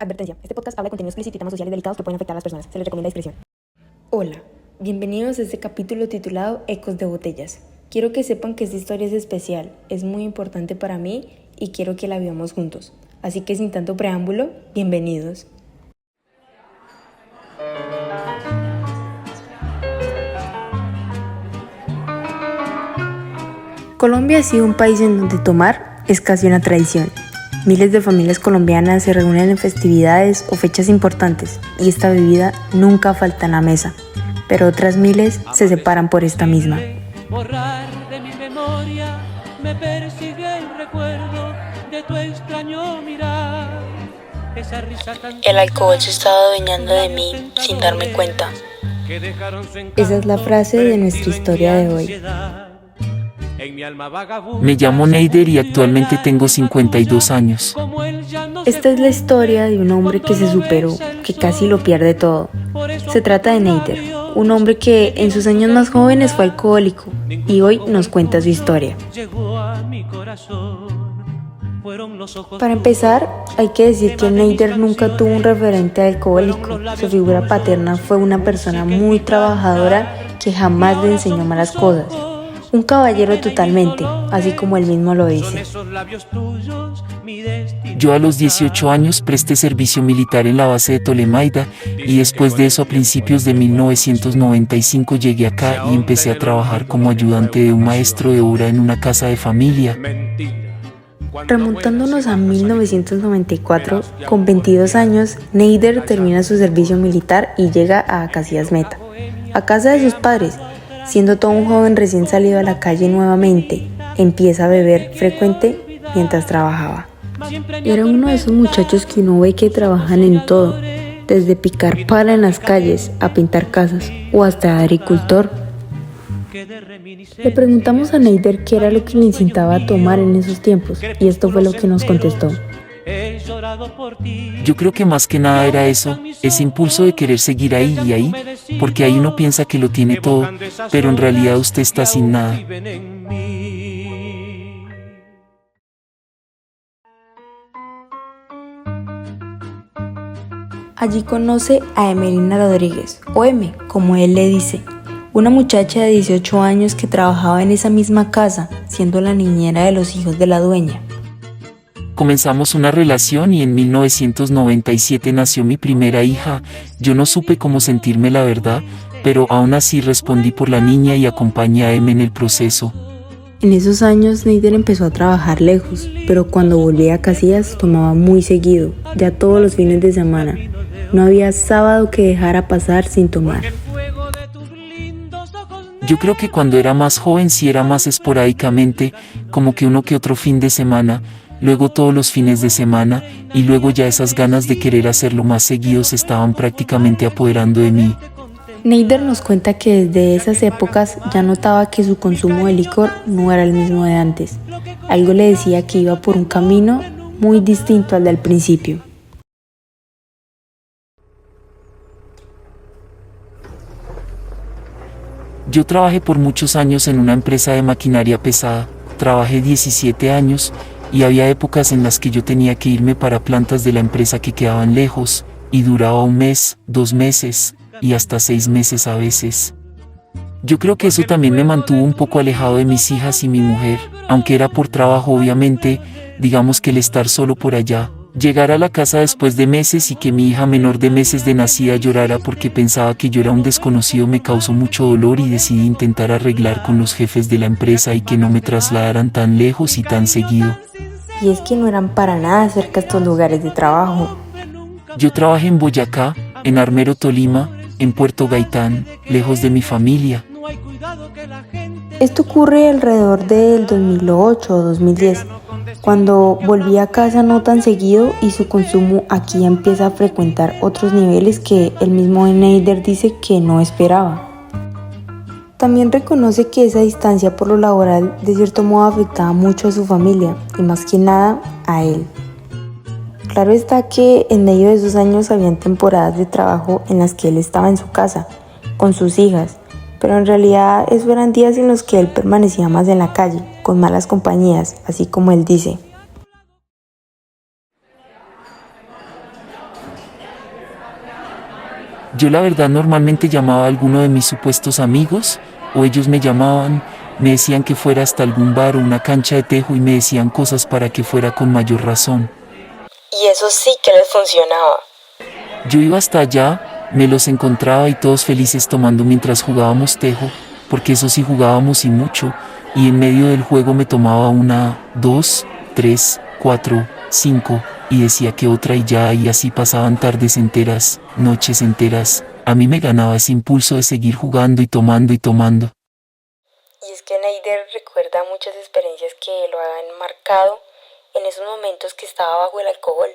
Advertencia, este podcast habla de contenido explícito y temas sociales delicados que pueden afectar a las personas. Se les recomienda discreción. Hola, bienvenidos a este capítulo titulado Ecos de Botellas. Quiero que sepan que esta historia es especial, es muy importante para mí y quiero que la vivamos juntos. Así que sin tanto preámbulo, bienvenidos. Colombia ha sido un país en donde tomar es casi una tradición. Miles de familias colombianas se reúnen en festividades o fechas importantes y esta bebida nunca falta en la mesa, pero otras miles se separan por esta misma. Borrar de mi memoria me persigue el recuerdo de tu extraño mirar. El alcohol se estaba adueñando de mí sin darme cuenta. Esa es la frase de nuestra historia de hoy. Me llamo Neider y actualmente tengo 52 años. Esta es la historia de un hombre que se superó, que casi lo pierde todo. Se trata de Neider, un hombre que en sus años más jóvenes fue alcohólico y hoy nos cuenta su historia. Para empezar, hay que decir que Neider nunca tuvo un referente alcohólico. Su figura paterna fue una persona muy trabajadora que jamás le enseñó malas cosas. Un caballero totalmente, así como él mismo lo dice. Yo a los 18 años presté servicio militar en la base de Tolemaida y después de eso a principios de 1995 llegué acá y empecé a trabajar como ayudante de un maestro de obra en una casa de familia. Remontándonos a 1994, con 22 años, Neider termina su servicio militar y llega a Casillas Meta, a casa de sus padres. Siendo todo un joven recién salido a la calle nuevamente, empieza a beber frecuente mientras trabajaba. Era uno de esos muchachos que uno ve que trabajan en todo, desde picar pala en las calles a pintar casas o hasta agricultor. Le preguntamos a Neider qué era lo que le incitaba a tomar en esos tiempos y esto fue lo que nos contestó. Yo creo que más que nada era eso, ese impulso de querer seguir ahí y ahí, porque ahí uno piensa que lo tiene todo, pero en realidad usted está sin nada. Allí conoce a Emelina Rodríguez, o M, como él le dice, una muchacha de 18 años que trabajaba en esa misma casa, siendo la niñera de los hijos de la dueña. Comenzamos una relación y en 1997 nació mi primera hija. Yo no supe cómo sentirme, la verdad, pero aún así respondí por la niña y acompañé a M en el proceso. En esos años Neider empezó a trabajar lejos, pero cuando volvía a Casillas tomaba muy seguido, ya todos los fines de semana. No había sábado que dejara pasar sin tomar. Yo creo que cuando era más joven sí era más esporádicamente, como que uno que otro fin de semana, luego todos los fines de semana, y luego ya esas ganas de querer hacerlo más seguido se estaban prácticamente apoderando de mí. Neider nos cuenta que desde esas épocas ya notaba que su consumo de licor no era el mismo de antes. Algo le decía que iba por un camino muy distinto al del principio. Yo trabajé por muchos años en una empresa de maquinaria pesada, trabajé 17 años, y había épocas en las que yo tenía que irme para plantas de la empresa que quedaban lejos, y duraba 1 mes, 2 meses, y hasta 6 meses a veces. Yo creo que eso también me mantuvo un poco alejado de mis hijas y mi mujer, aunque era por trabajo obviamente, digamos que el estar solo por allá, llegar a la casa después de meses y que mi hija menor de meses de nacida llorara porque pensaba que yo era un desconocido me causó mucho dolor y decidí intentar arreglar con los jefes de la empresa y que no me trasladaran tan lejos y tan seguido. Y es que no eran para nada cerca estos lugares de trabajo. Yo trabajé en Boyacá, en Armero, Tolima, en Puerto Gaitán, lejos de mi familia. Esto ocurre alrededor del 2008 o 2010, cuando volví a casa no tan seguido y su consumo aquí empieza a frecuentar otros niveles que el mismo Neider dice que no esperaba. También reconoce que esa distancia por lo laboral de cierto modo afectaba mucho a su familia y más que nada a él. Claro está que en medio de esos años habían temporadas de trabajo en las que él estaba en su casa, con sus hijas, pero en realidad esos eran días en los que él permanecía más en la calle, con malas compañías, así como él dice. Yo la verdad normalmente llamaba a alguno de mis supuestos amigos, o ellos me llamaban, me decían que fuera hasta algún bar o una cancha de tejo y me decían cosas para que fuera con mayor razón. Y eso sí que les funcionaba. Yo iba hasta allá, me los encontraba y todos felices tomando mientras jugábamos tejo, porque eso sí jugábamos y mucho, y en medio del juego me tomaba una, 2, 3, 4, 5, y decía que otra y ya, y así pasaban tardes enteras, noches enteras. A mí me ganaba ese impulso de seguir jugando y tomando y tomando. Y es que Neider recuerda muchas experiencias que lo han marcado en esos momentos que estaba bajo el alcohol.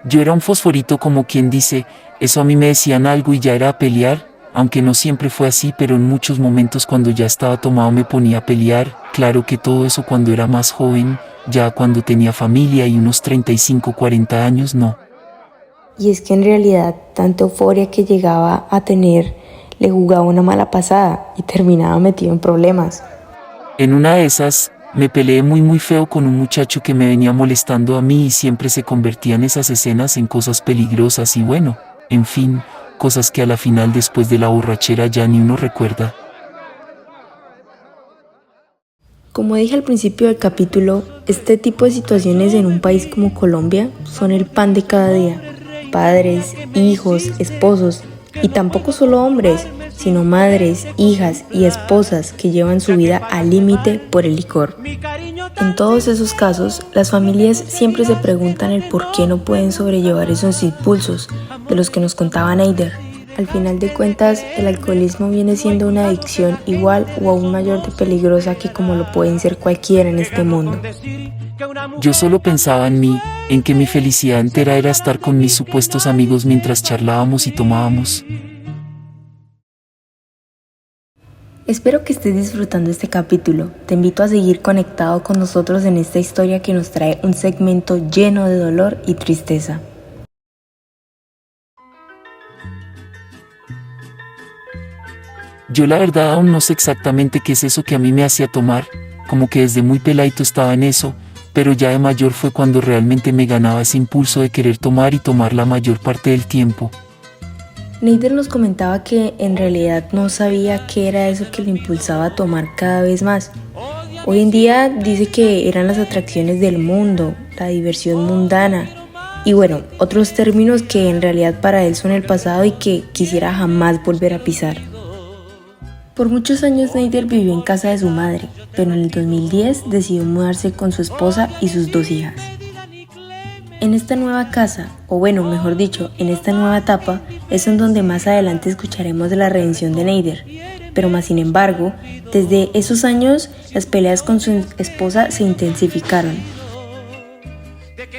Yo era un fosforito, como quien dice, eso a mí me decían algo y ya era a pelear, aunque no siempre fue así, pero en muchos momentos cuando ya estaba tomado me ponía a pelear. Claro que todo eso cuando era más joven, ya cuando tenía familia y unos 35, 40 años, no. Y es que en realidad tanta euforia que llegaba a tener le jugaba una mala pasada y terminaba metido en problemas. En una de esas, me peleé muy feo con un muchacho que me venía molestando a mí y siempre se convertían esas escenas en cosas peligrosas y bueno, en fin, cosas que a la final después de la borrachera ya ni uno recuerda. Como dije al principio del capítulo, este tipo de situaciones en un país como Colombia son el pan de cada día. Padres, hijos, esposos, y tampoco solo hombres, sino madres, hijas y esposas que llevan su vida al límite por el licor. En todos esos casos, las familias siempre se preguntan el por qué no pueden sobrellevar esos impulsos de los que nos contaba Neider. Al final de cuentas, el alcoholismo viene siendo una adicción igual o aún mayor de peligrosa que como lo pueden ser cualquiera en este mundo. Yo solo pensaba en mí, en que mi felicidad entera era estar con mis supuestos amigos mientras charlábamos y tomábamos. Espero que estés disfrutando este capítulo. Te invito a seguir conectado con nosotros en esta historia que nos trae un segmento lleno de dolor y tristeza. Yo la verdad aún no sé exactamente qué es eso que a mí me hacía tomar, como que desde muy peladito estaba en eso, pero ya de mayor fue cuando realmente me ganaba ese impulso de querer tomar y tomar la mayor parte del tiempo. Neider nos comentaba que en realidad no sabía qué era eso que le impulsaba a tomar cada vez más. Hoy en día dice que eran las atracciones del mundo, la diversión mundana y bueno, otros términos que en realidad para él son el pasado y que quisiera jamás volver a pisar. Por muchos años Neider vivió en casa de su madre, pero en el 2010 decidió mudarse con su esposa y sus 2 hijas. En esta nueva casa, o bueno, mejor dicho, en esta nueva etapa, es en donde más adelante escucharemos de la redención de Neider. Pero más sin embargo, desde esos años, las peleas con su esposa se intensificaron.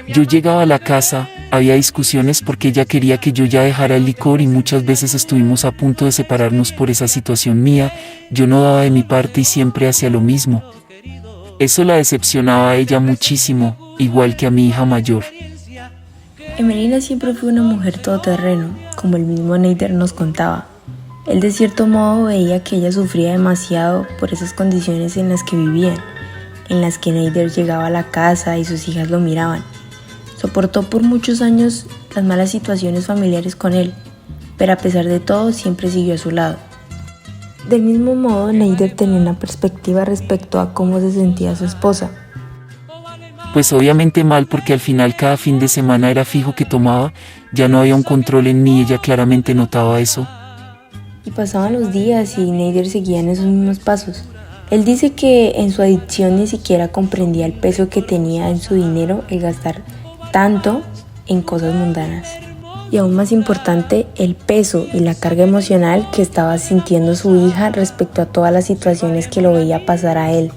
Yo llegaba a la casa, había discusiones porque ella quería que yo ya dejara el licor y muchas veces estuvimos a punto de separarnos por esa situación mía. Yo no daba de mi parte y siempre hacía lo mismo. Eso la decepcionaba a ella muchísimo, igual que a mi hija mayor. Emelina siempre fue una mujer todoterreno, como el mismo Neider nos contaba. Él de cierto modo veía que ella sufría demasiado por esas condiciones en las que vivían, en las que Neider llegaba a la casa y sus hijas lo miraban. Soportó por muchos años las malas situaciones familiares con él, pero a pesar de todo siempre siguió a su lado. Del mismo modo, Neider tenía una perspectiva respecto a cómo se sentía su esposa. Pues obviamente mal, porque al final cada fin de semana era fijo que tomaba, ya no había un control en mí, ella claramente notaba eso. Y pasaban los días y Neider seguía en esos mismos pasos. Él dice que en su adicción ni siquiera comprendía el peso que tenía en su dinero el gastar tanto en cosas mundanas. Y aún más importante, el peso y la carga emocional que estaba sintiendo su hija respecto a todas las situaciones que lo veía pasar a él.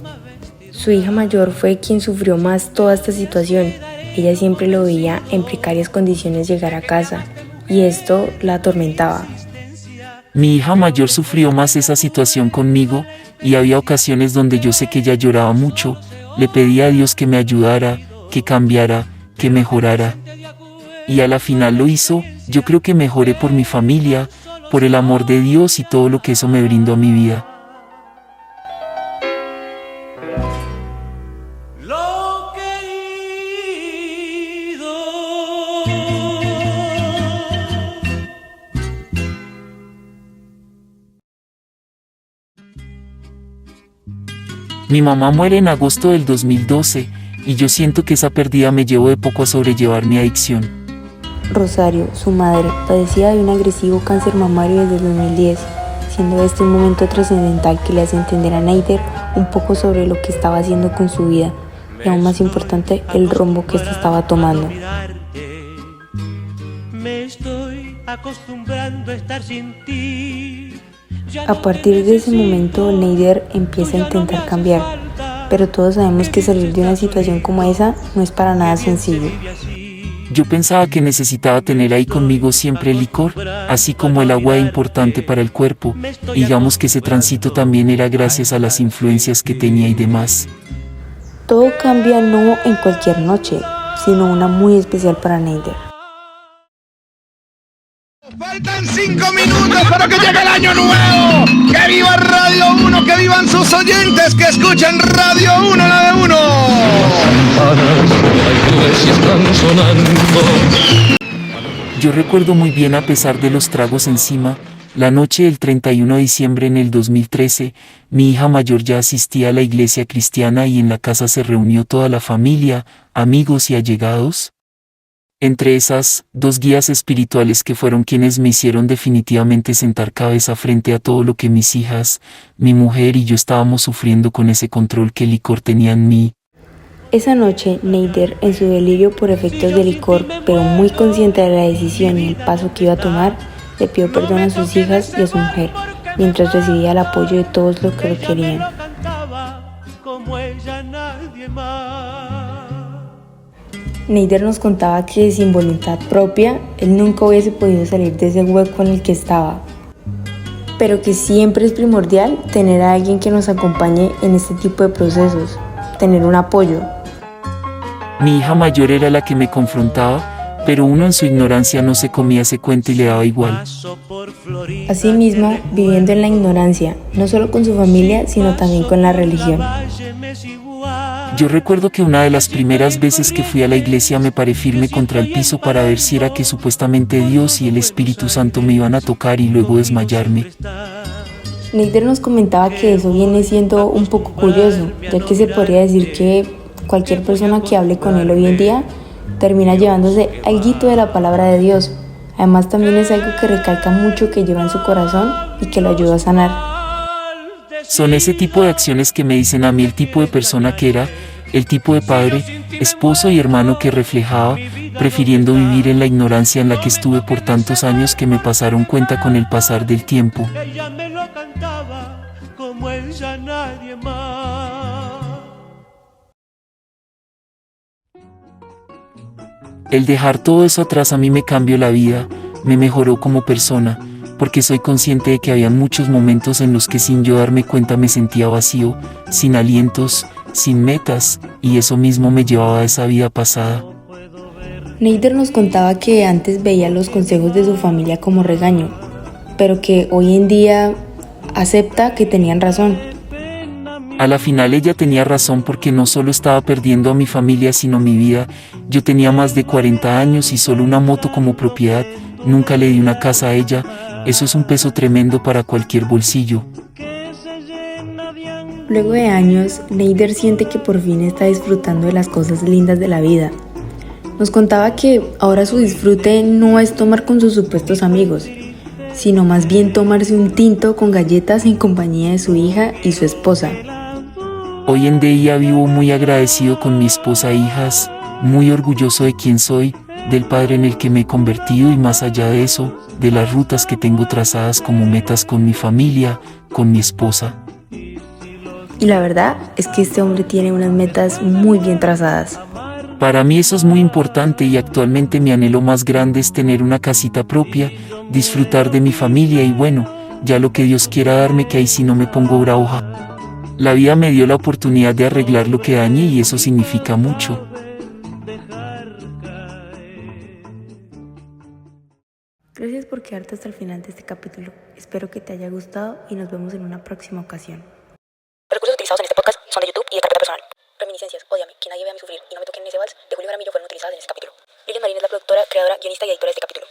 Su hija mayor fue quien sufrió más toda esta situación. Ella siempre lo veía en precarias condiciones llegar a casa y esto la atormentaba. Mi hija mayor sufrió más esa situación conmigo y había ocasiones donde yo sé que ella lloraba mucho, le pedía a Dios que me ayudara, que cambiara, que mejorara. Y a la final lo hizo. Yo creo que mejoré por mi familia, por el amor de Dios y todo lo que eso me brindó a mi vida. Lo querido Mi mamá muere en agosto del 2012 y yo siento que esa pérdida me llevó de poco a sobrellevar mi adicción. Rosario, su madre, padecía de un agresivo cáncer mamario desde el 2010, siendo este un momento trascendental que le hace entender a Neider un poco sobre lo que estaba haciendo con su vida y aún más importante, el rumbo que ésta estaba tomando. Me estoy acostumbrando a estar sin ti. A partir de ese momento, Neider empieza a intentar cambiar, pero todos sabemos que salir de una situación como esa no es para nada sencillo. Yo pensaba que necesitaba tener ahí conmigo siempre el licor, así como el agua importante para el cuerpo, y digamos que ese tránsito también era gracias a las influencias que tenía y demás. Todo cambia no en cualquier noche, sino una muy especial para Neider. Faltan 5 minutos para que llegue el año nuevo. ¡Que viva Radio 1! ¡Que vivan sus oyentes! ¡Que escuchen Radio 1, la de 1! Yo recuerdo muy bien, a pesar de los tragos encima, la noche del 31 de diciembre en el 2013, mi hija mayor ya asistía a la iglesia cristiana y en la casa se reunió toda la familia, amigos y allegados. Entre esas, 2 guías espirituales que fueron quienes me hicieron definitivamente sentar cabeza frente a todo lo que mis hijas, mi mujer y yo estábamos sufriendo con ese control que el licor tenía en mí. Esa noche, Neider, en su delirio por efectos de licor, pero muy consciente de la decisión y el paso que iba a tomar, le pidió perdón a sus hijas y a su mujer, mientras recibía el apoyo de todos los que lo querían. Neider nos contaba que sin voluntad propia, él nunca hubiese podido salir de ese hueco en el que estaba, pero que siempre es primordial tener a alguien que nos acompañe en este tipo de procesos, tener un apoyo. Mi hija mayor era la que me confrontaba, pero uno en su ignorancia no se comía ese cuento y le daba igual. Asimismo, viviendo en la ignorancia, no solo con su familia, sino también con la religión. Yo recuerdo que una de las primeras veces que fui a la iglesia me paré firme contra el piso para ver si era que supuestamente Dios y el Espíritu Santo me iban a tocar y luego desmayarme. Neider nos comentaba que eso viene siendo un poco curioso, ya que se podría decir que cualquier persona que hable con él hoy en día termina llevándose alguito de la palabra de Dios. Además, también es algo que recalca mucho que lleva en su corazón y que lo ayuda a sanar. Son ese tipo de acciones que me dicen a mí el tipo de persona que era, el tipo de padre, esposo y hermano que reflejaba, prefiriendo vivir en la ignorancia en la que estuve por tantos años que me pasaron cuenta con el pasar del tiempo. El dejar todo eso atrás a mí me cambió la vida, me mejoró como persona, porque soy consciente de que había muchos momentos en los que sin yo darme cuenta me sentía vacío, sin alientos, sin metas, y eso mismo me llevaba a esa vida pasada. Neider nos contaba que antes veía los consejos de su familia como regaño, pero que hoy en día acepta que tenían razón. A la final ella tenía razón, porque no solo estaba perdiendo a mi familia sino mi vida. Yo tenía más de 40 años y solo una moto como propiedad, nunca le di una casa a ella, eso es un peso tremendo para cualquier bolsillo. Luego de años, Neider siente que por fin está disfrutando de las cosas lindas de la vida. Nos contaba que ahora su disfrute no es tomar con sus supuestos amigos, sino más bien tomarse un tinto con galletas en compañía de su hija y su esposa. Hoy en día vivo muy agradecido con mi esposa e hijas, muy orgulloso de quién soy, del padre en el que me he convertido y más allá de eso, de las rutas que tengo trazadas como metas con mi familia, con mi esposa. Y la verdad es que este hombre tiene unas metas muy bien trazadas. Para mí eso es muy importante y actualmente mi anhelo más grande es tener una casita propia, disfrutar de mi familia y bueno, ya lo que Dios quiera darme, que ahí sí no me pongo bravo. La vida me dio la oportunidad de arreglar lo que dañé y eso significa mucho. Gracias por quedarte hasta el final de este capítulo. Espero que te haya gustado y nos vemos en una próxima ocasión. Los recursos utilizados en este podcast son de YouTube y de carpeta personal. Reminiscencias, Ódiame, que nadie vea mi sufrir y no me toquen en ese vals de Julio Jaramillo fueron utilizadas en este capítulo. Lilian Marín es la productora, creadora, guionista y editora de este capítulo.